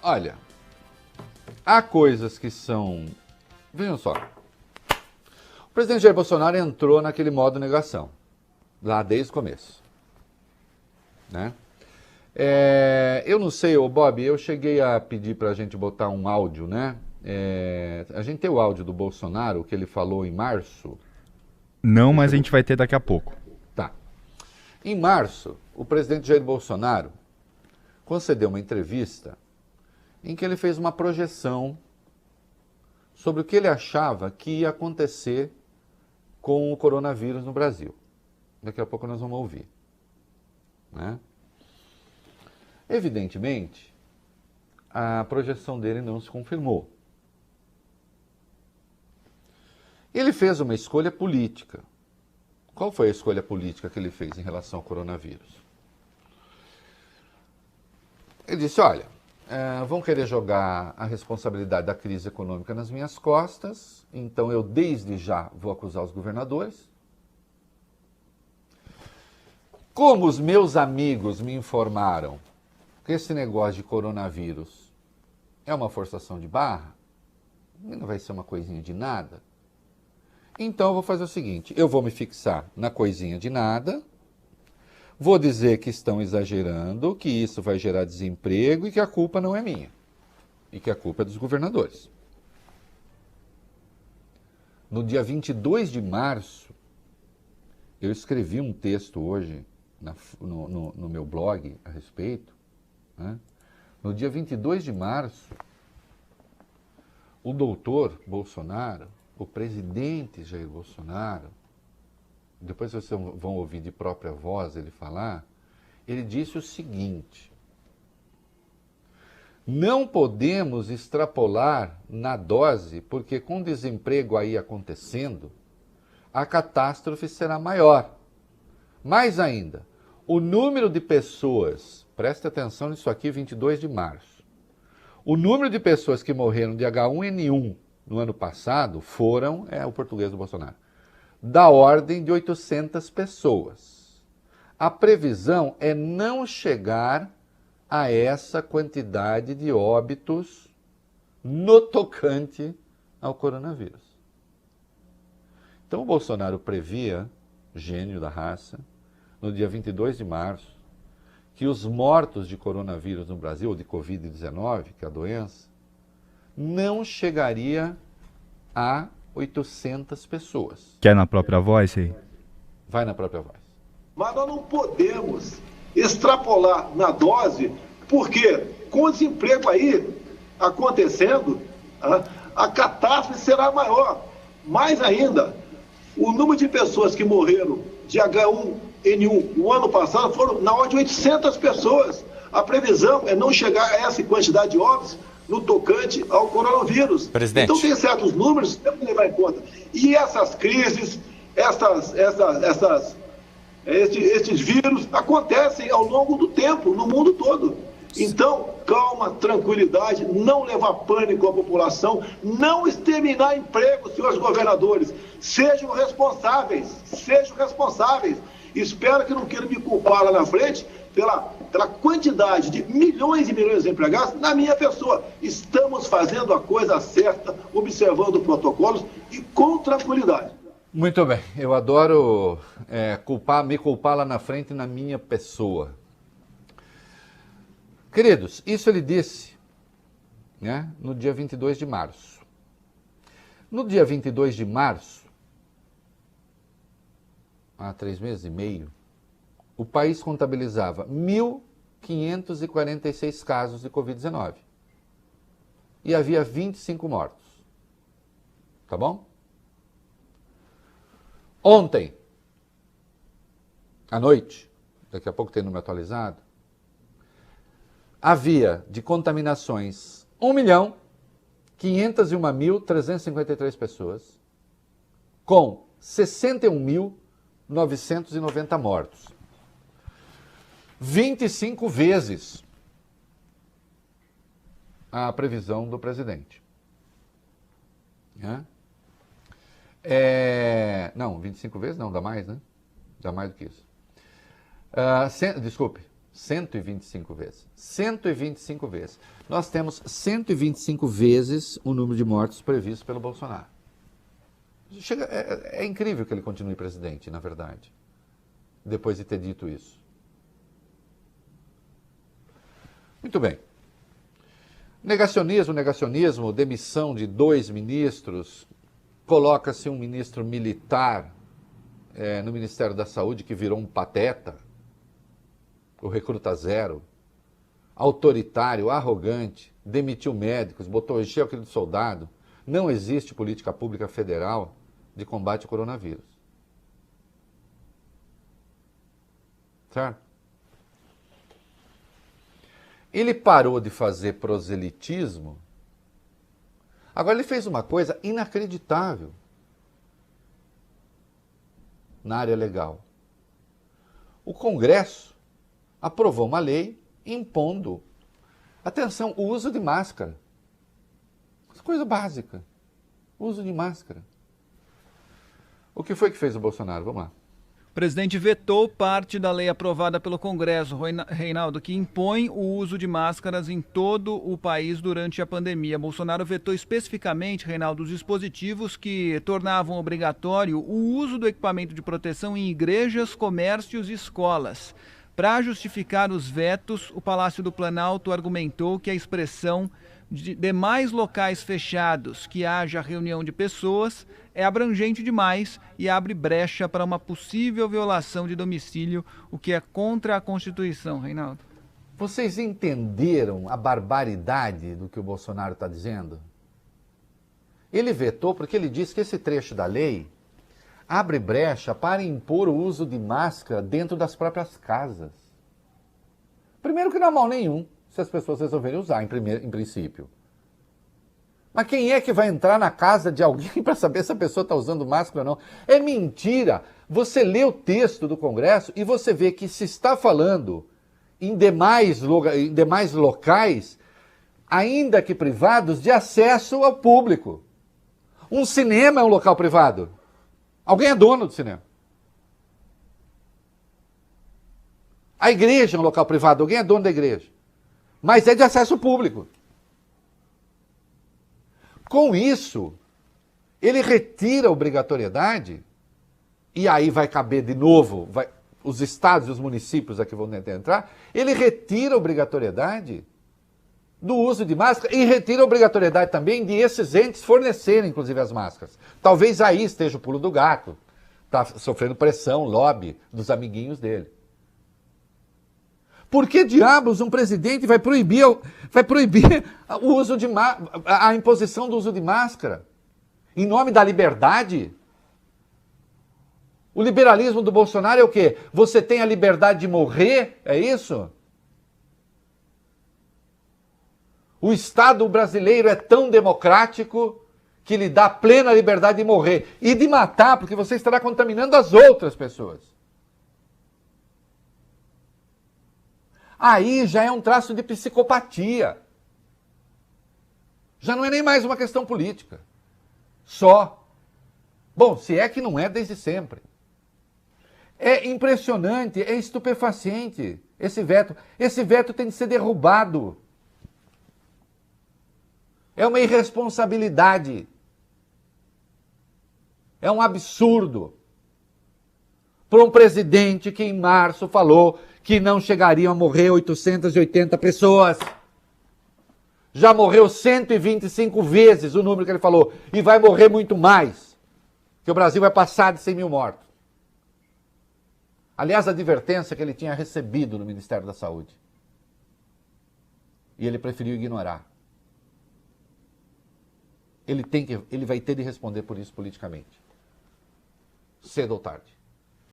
Olha, há coisas que são... Vejam só. O presidente Jair Bolsonaro entrou naquele modo negação, lá desde o começo. Né? Eu não sei, Bob, eu cheguei a pedir para a gente botar um áudio, né? A gente tem o áudio do Bolsonaro, que ele falou em março. Não, mas a gente vai ter daqui a pouco. Tá. Em março, o presidente Jair Bolsonaro concedeu uma entrevista em que ele fez uma projeção sobre o que ele achava que ia acontecer com o coronavírus no Brasil. Daqui a pouco nós vamos ouvir. Né? Evidentemente, a projeção dele não se confirmou. Ele fez uma escolha política. Qual foi a escolha política que ele fez em relação ao coronavírus? Ele disse, olha, vão querer jogar a responsabilidade da crise econômica nas minhas costas, então eu desde já vou acusar os governadores. Como os meus amigos me informaram que esse negócio de coronavírus é uma forçação de barra, não vai ser uma coisinha de nada, então eu vou fazer o seguinte, eu vou me fixar na coisinha de nada, vou dizer que estão exagerando, que isso vai gerar desemprego e que a culpa não é minha, e que a culpa é dos governadores. No dia 22 de março, eu escrevi um texto hoje no meu blog a respeito. Né? No dia 22 de março, o doutor Bolsonaro, o presidente Jair Bolsonaro, depois vocês vão ouvir de própria voz ele falar, ele disse o seguinte: não podemos extrapolar na dose, porque com desemprego aí acontecendo, a catástrofe será maior. Mais ainda, o número de pessoas, preste atenção nisso aqui, 22 de março, o número de pessoas que morreram de H1N1 no ano passado foram, o português do Bolsonaro, da ordem de 800 pessoas. A previsão é não chegar a essa quantidade de óbitos no tocante ao coronavírus. Então o Bolsonaro previa, gênio da raça, no dia 22 de março, que os mortos de coronavírus no Brasil, ou de Covid-19, que é a doença, não chegaria a 800 pessoas. Quer na própria voz aí? Vai na própria voz. Mas nós não podemos extrapolar na dose, porque com o desemprego aí acontecendo, a catástrofe será maior. Mais ainda, o número de pessoas que morreram de H1N1 no ano passado foram na ordem de 800 pessoas. A previsão é não chegar a essa quantidade de óbitos no tocante ao coronavírus. Presidente. Então tem certos números que temos que levar em conta. E essas crises, esses vírus acontecem ao longo do tempo, no mundo todo. Então, calma, tranquilidade, não levar pânico à população, não exterminar emprego, senhores governadores. Sejam responsáveis, sejam responsáveis. Espero que não queiram me culpar lá na frente pela quantidade de milhões e milhões de empregados na minha pessoa. Estamos fazendo a coisa certa, observando protocolos e com tranquilidade. Muito bem, eu adoro me culpar lá na frente na minha pessoa. Queridos, isso ele disse, né, no dia 22 de março. No dia 22 de março, há 3 meses e meio, o país contabilizava 1.546 casos de Covid-19. E havia 25 mortos. Tá bom? Ontem, à noite, daqui a pouco tem número atualizado, havia de contaminações 1.501.353 pessoas, com 61.990 mortos. 25 vezes a previsão do presidente. Não, 25 vezes não, dá mais, né? Dá mais do que isso. Desculpe, 125 vezes. 125 vezes. Nós temos 125 vezes o número de mortos previsto pelo Bolsonaro. É incrível que ele continue presidente, na verdade, depois de ter dito isso. Muito bem. Negacionismo, demissão de 2 ministros, coloca-se um ministro militar no Ministério da Saúde que virou um pateta, o recruta zero, autoritário, arrogante, demitiu médicos, botou encheu aquele soldado. Não existe política pública federal de combate ao coronavírus. Certo? Ele parou de fazer proselitismo. Agora ele fez uma coisa inacreditável na área legal. O Congresso aprovou uma lei impondo, atenção, o uso de máscara. Coisa básica. O uso de máscara. O que foi que fez o Bolsonaro? Vamos lá. O presidente vetou parte da lei aprovada pelo Congresso, Reinaldo, que impõe o uso de máscaras em todo o país durante a pandemia. Bolsonaro vetou especificamente, Reinaldo, os dispositivos que tornavam obrigatório o uso do equipamento de proteção em igrejas, comércios e escolas. Para justificar os vetos, o Palácio do Planalto argumentou que a expressão de demais locais fechados que haja reunião de pessoas é abrangente demais e abre brecha para uma possível violação de domicílio, o que é contra a Constituição, Reinaldo. Vocês entenderam a barbaridade do que o Bolsonaro está dizendo? Ele vetou porque ele disse que esse trecho da lei abre brecha para impor o uso de máscara dentro das próprias casas. Primeiro que não há mal nenhum se as pessoas resolverem usar, em princípio. Mas quem é que vai entrar na casa de alguém para saber se a pessoa está usando máscara ou não? É mentira! Você lê o texto do Congresso e você vê que se está falando em demais locais, ainda que privados, de acesso ao público. Um cinema é um local privado. Alguém é dono do cinema. A igreja é um local privado. Alguém é dono da igreja. Mas é de acesso público. Com isso, ele retira a obrigatoriedade, e aí vai caber de novo, os estados e os municípios aqui vão tentar entrar, ele retira a obrigatoriedade do uso de máscara e retira a obrigatoriedade também de esses entes fornecerem, inclusive, as máscaras. Talvez aí esteja o pulo do gato. Está sofrendo pressão, lobby dos amiguinhos dele. Por que diabos um presidente vai proibir o uso de a imposição do uso de máscara? Em nome da liberdade? O liberalismo do Bolsonaro é o quê? Você tem a liberdade de morrer? É isso? O Estado brasileiro é tão democrático que lhe dá plena liberdade de morrer e de matar, porque você estará contaminando as outras pessoas. Aí já é um traço de psicopatia. Já não é nem mais uma questão política. Só. Bom, se é que não é desde sempre. É impressionante, é estupefaciente esse veto. Esse veto tem de ser derrubado. É uma irresponsabilidade. É um absurdo. Para um presidente que em março falou que não chegariam a morrer 880 pessoas. Já morreu 125 vezes o número que ele falou. E vai morrer muito mais. Que o Brasil vai passar de 100 mil mortos. Aliás, a advertência que ele tinha recebido no Ministério da Saúde. E ele preferiu ignorar. Ele vai ter de responder por isso politicamente. Cedo ou tarde.